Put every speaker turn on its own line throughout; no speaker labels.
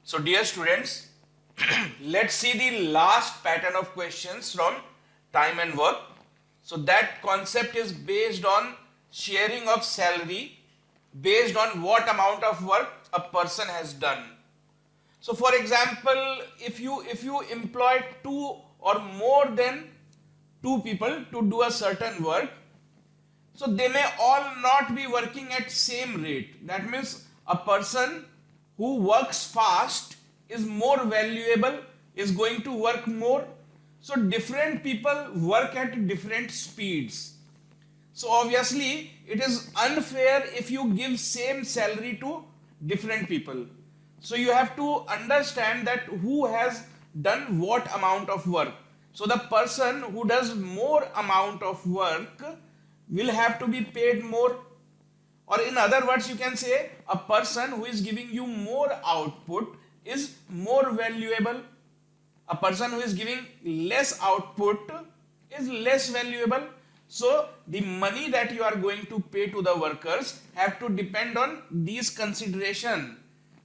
So dear students, let's see the last pattern of questions from time and work. So that concept is based on sharing of salary based on what amount of work a person has done. So for example, if you employ two or more than two people to do a certain work, so they may all not be working at same rate. That means a person who works fast is more valuable, is going to work more. So different people work at different speeds. So obviously it is unfair if you give same salary to different people. So you have to understand that who has done what amount of work. So the person who does more amount of work will have to be paid more. Or in other words, you can say a person who is giving you more output is more valuable. A person who is giving less output is less valuable. So the money that you are going to pay to the workers have to depend on these consideration.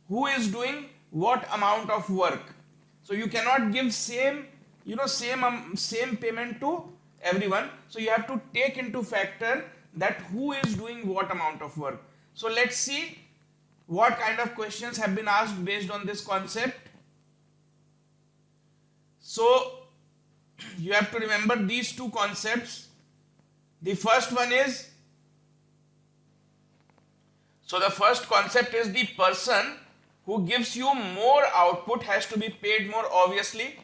Who is doing what amount of work? So you cannot give same same payment to everyone. So you have to take into factor that who is doing what amount of work. So let's see what kind of questions have been asked based on this concept. So you have to remember these two concepts. The first one is, so the first concept is the person who gives you more output has to be paid more, obviously.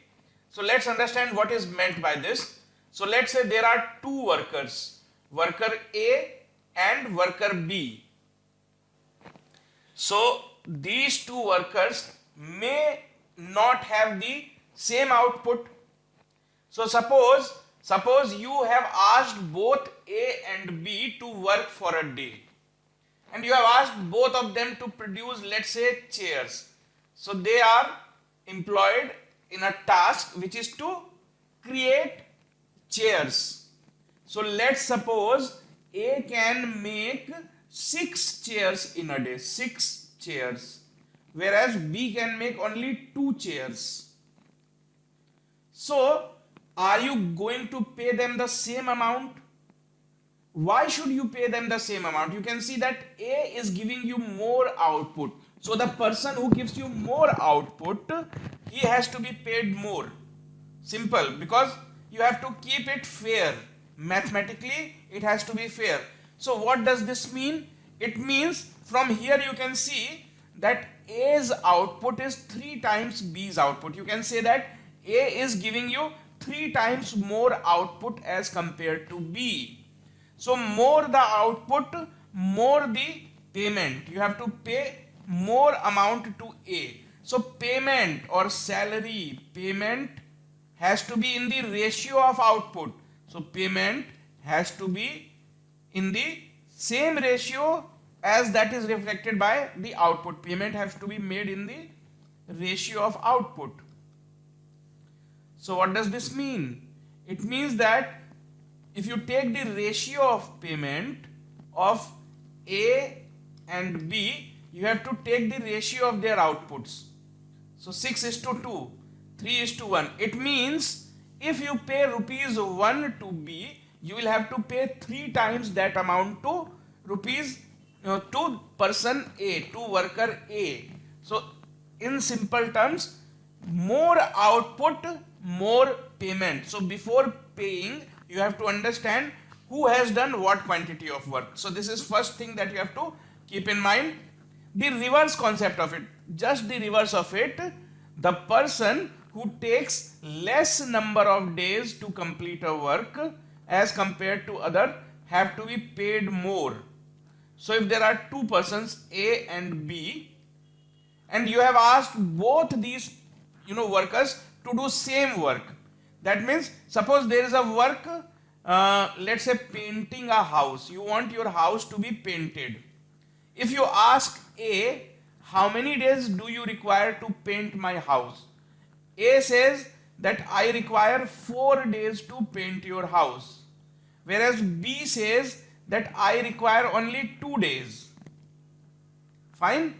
So let's understand what is meant by this. So let's say there are two workers, worker A and worker B. So these two workers may not have the same output. So suppose you have asked both A and B to work for a day, and you have asked both of them to produce, let's say, chairs. So they are employed in a task which is to create chairs. So let's suppose A can make 6 chairs in a day, 6 chairs, whereas B can make only 2 chairs. So are you going to pay them the same amount? Why should you pay them the same amount? You can see that A is giving you more output. So the person who gives you more output, he has to be paid more. Simple, because you have to keep it fair. Mathematically, it has to be fair. So what does this mean? It means from here you can see that A's output is 3 times B's output. You can say that A is giving you 3 times more output as compared to B. So more the output, more the payment. You have to pay more amount to A. So payment or salary payment has to be in the ratio of output. So payment has to be in the same ratio as that is reflected by the output. Payment has to be made in the ratio of output. So what does this mean? It means that if you take the ratio of payment of A and B, you have to take the ratio of their outputs. So 6 is to 2, 3 is to 1. It means if you pay rupees 1 to B, you will have to pay 3 times that amount to to person A, to worker A. So in simple terms, more output, more payment. So before paying, you have to understand who has done what quantity of work. So this is first thing that you have to keep in mind. The reverse concept of it, just the reverse of it, the person who takes less number of days to complete a work as compared to other have to be paid more. So if there are two persons A and B, and you have asked both these workers to do same work, that means suppose there is a work, let's say painting a house. You want your house to be painted. If you ask A, how many days do you require to paint my house? A says that I require 4 days to paint your house, whereas B says that I require only 2 days. Fine.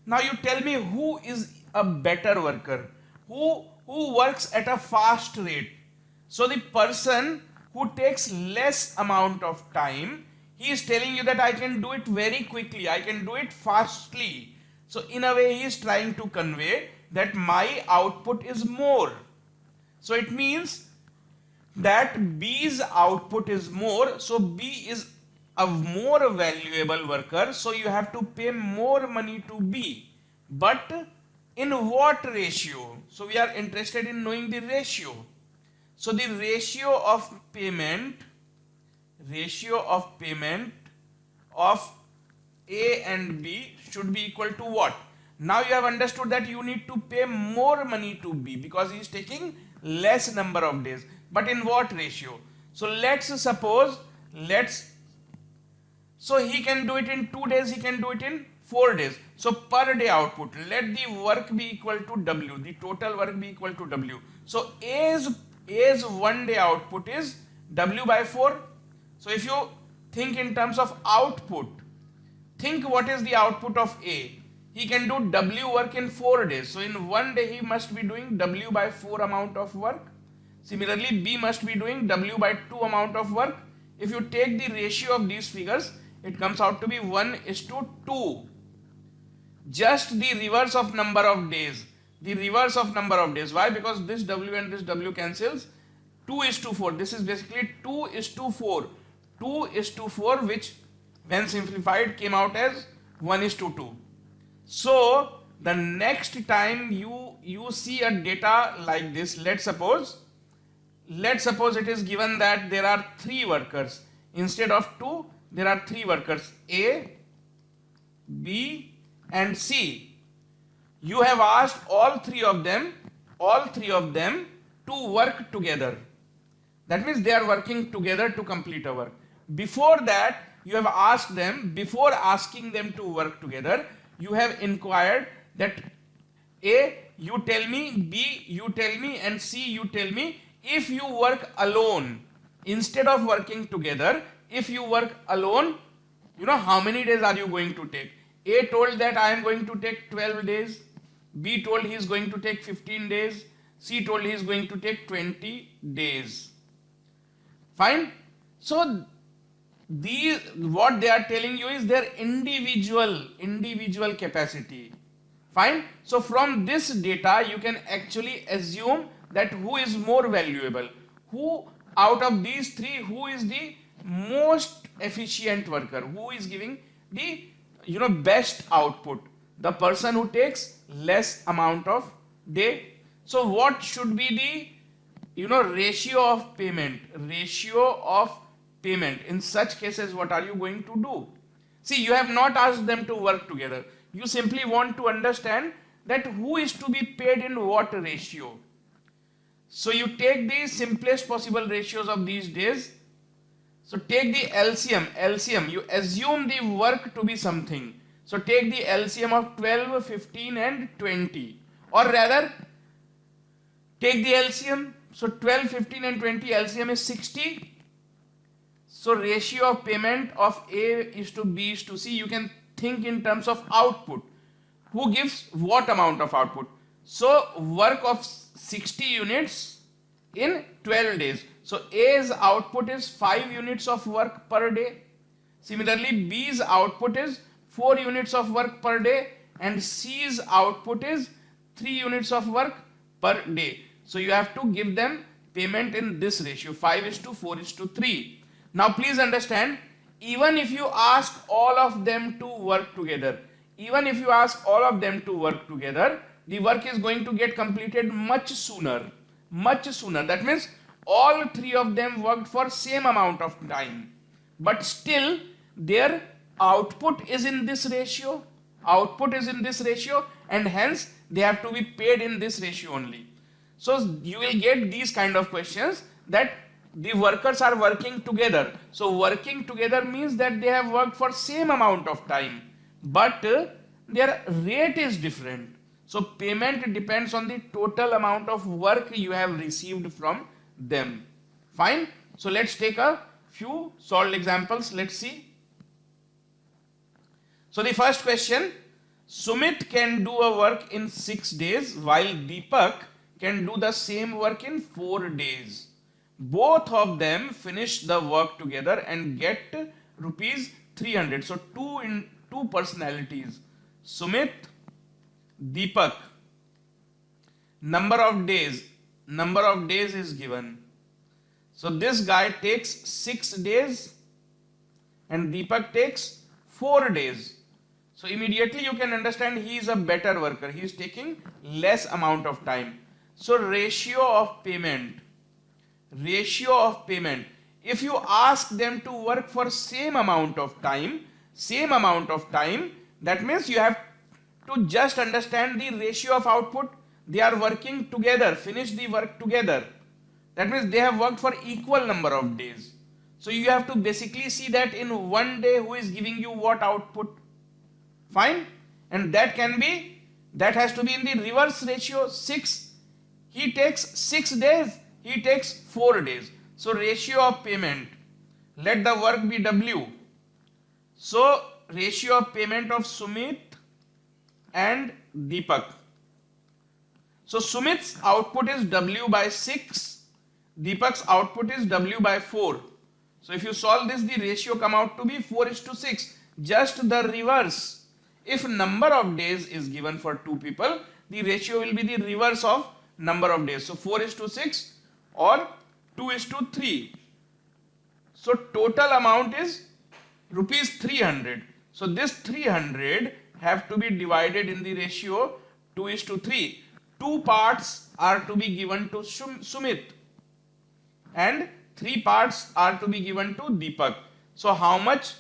Now you tell me who is a better worker, who works at a fast rate. So the person who takes less amount of time, he is telling you that I can do it very quickly, I can do it fastly. So in a way he is trying to convey that my output is more. So it means that B's output is more, so B is a more valuable worker, so you have to pay more money to B. But in what ratio? So we are interested in knowing the ratio. So the ratio of payment of A and B should be equal to what? Now you have understood that you need to pay more money to B because he is taking less number of days. But in what ratio? So let's suppose, so he can do it in 2 days, he can do it in 4 days. So per day output, let the work be equal to W, the total work be equal to W. So A's 1 day output is W by 4. So if you think in terms of output, think what is the output of A. He can do W work in 4 days. So in 1 day he must be doing W by 4 amount of work. Similarly, B must be doing W by 2 amount of work. If you take the ratio of these figures, it comes out to be 1:2. Just the reverse of number of days. The reverse of number of days. Why? Because this W and this W cancels. 2:4. This is basically 2:4. 2:4, which when simplified came out as 1:2. So the next time you see a data like this, let's suppose it is given that there are 3 workers. Instead of 2, there are 3 workers, A, B and C. You have asked all three of them to work together. That means they are working together to complete a work. Before that, you have asked them, before asking them to work together, you have inquired that A, you tell me, B, you tell me, and C, you tell me. If you work alone, instead of working together, if you work alone, you know how many days are you going to take? A told that I am going to take 12 days. B told he is going to take 15 days. C told he is going to take 20 days. Fine. So what they are telling you is their individual capacity. Fine. So from this data you can actually assume that who is more valuable, who out of these 3, who is the most efficient worker, who is giving the best output, the person who takes less amount of day. So what should be the ratio of payment in such cases? What are you going to do? See, you have not asked them to work together, you simply want to understand that who is to be paid in what ratio. So you take the simplest possible ratios of these days. So take the LCM, you assume the work to be something. So take the LCM of 12, 15 and 20, or rather take the LCM. So 12, 15 and 20, LCM is 60. So ratio of payment of A is to B is to C. You can think in terms of output. Who gives what amount of output? So work of 60 units in 12 days. So A's output is 5 units of work per day. Similarly, B's output is 4 units of work per day and C's output is 3 units of work per day. So you have to give them payment in this ratio, 5:4:3. Now please understand, even if you ask all of them to work together, the work is going to get completed much sooner. That means all 3 of them worked for same amount of time, but still their output is in this ratio, and hence they have to be paid in this ratio only. So you will get these kind of questions that the workers are working together. So working together means that they have worked for same amount of time, but their rate is different. So payment depends on the total amount of work you have received from them. Fine. So let's take a few solved examples. Let's see. So the first question. Sumit can do a work in 6 days while Deepak can do the same work in 4 days. Both of them finish the work together and get rupees 300. So two personalities. Sumit, Deepak. Number of days is given. So this guy takes 6 days and Deepak takes 4 days. So immediately you can understand he is a better worker. He is taking less amount of time. So ratio of payment. If you ask them to work for same amount of time, that means you have to just understand the ratio of output. They are working together, finish the work together. That means they have worked for equal number of days. So you have to basically see that in one day who is giving you what output. Fine. And that has to be in the reverse ratio. 6. He takes 6 days. He takes 4 days. So ratio of payment. Let the work be W. So ratio of payment of Sumit and Deepak. So Sumit's output is W by 6. Deepak's output is W by 4. So if you solve this, the ratio come out to be 4:6. Just the reverse. If number of days is given for two people, the ratio will be the reverse of number of days. So 4:6 or 2:3. So total amount is rupees 300. So this 300 have to be divided in the ratio 2:3. Two parts are to be given to Sumit and 3 parts are to be given to Deepak. So how much?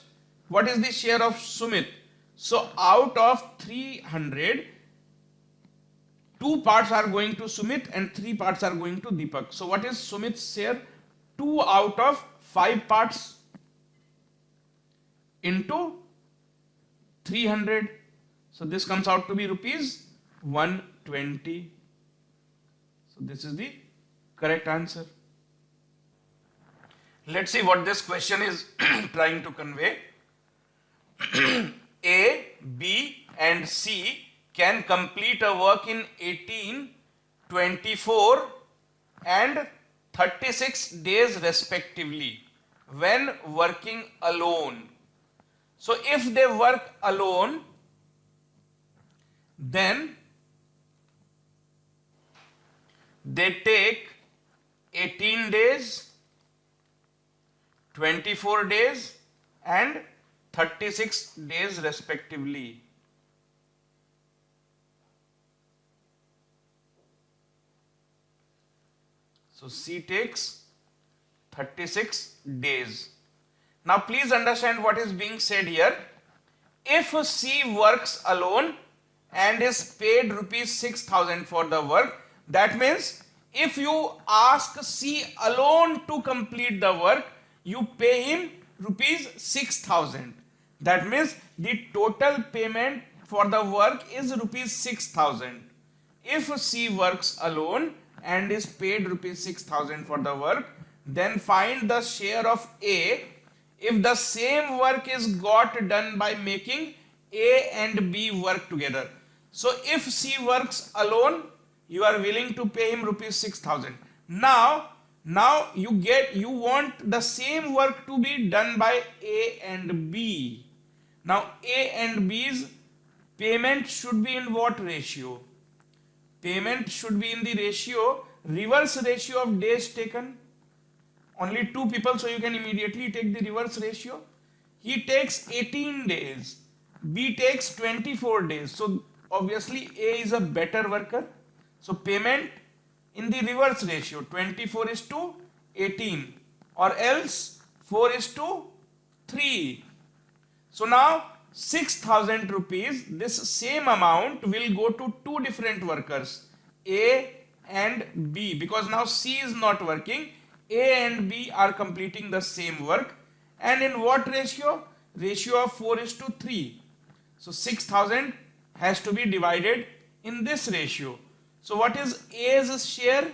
What is the share of Sumit? So out of 300, 2 parts are going to Sumit and 3 parts are going to Deepak. So what is Sumit's share? 2 out of 5 parts into 300. So this comes out to be rupees 120. So this is the correct answer. Let's see what this question is trying to convey. A, B and C can complete a work in 18, 24 and 36 days respectively when working alone. So if they work alone, then they take 18 days, 24 days and 36 days respectively. So C takes 36 days. Now please understand what is being said here. If C works alone and is paid rupees 6,000 for the work, that means if you ask C alone to complete the work, you pay him rupees 6,000. That means the total payment for the work is rupees 6,000. If C works alone and is paid rupees 6,000 for the work, then find the share of A if the same work is got done by making A and B work together. So if C works alone, you are willing to pay him rupees 6,000. Now you want the same work to be done by A and B. Now A and B's payment should be in what ratio? Payment should be in the ratio, reverse ratio of days taken. Only 2 people, so you can immediately take the reverse ratio. He takes 18 days, B takes 24 days. So obviously A is a better worker. So payment in the reverse ratio, 24:18 or else 4:3. So now 6,000 rupees, this same amount will go to 2 different workers, A and B, because now C is not working. A and B are completing the same work, and in what ratio? Ratio of 4:3. So 6,000 has to be divided in this ratio. So what is A's share?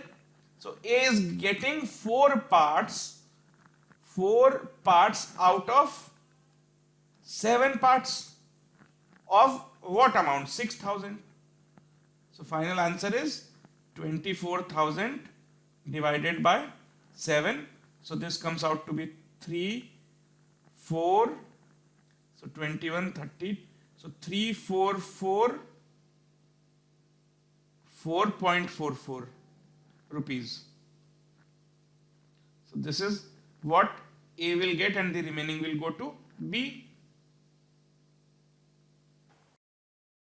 So A is getting 4 parts out of 7 parts of what amount? 6,000. So final answer is 24,000 divided by 7. So this comes out to be 3, 4. So 21, 30. So 344, 4.44 rupees. So this is what A will get and the remaining will go to B.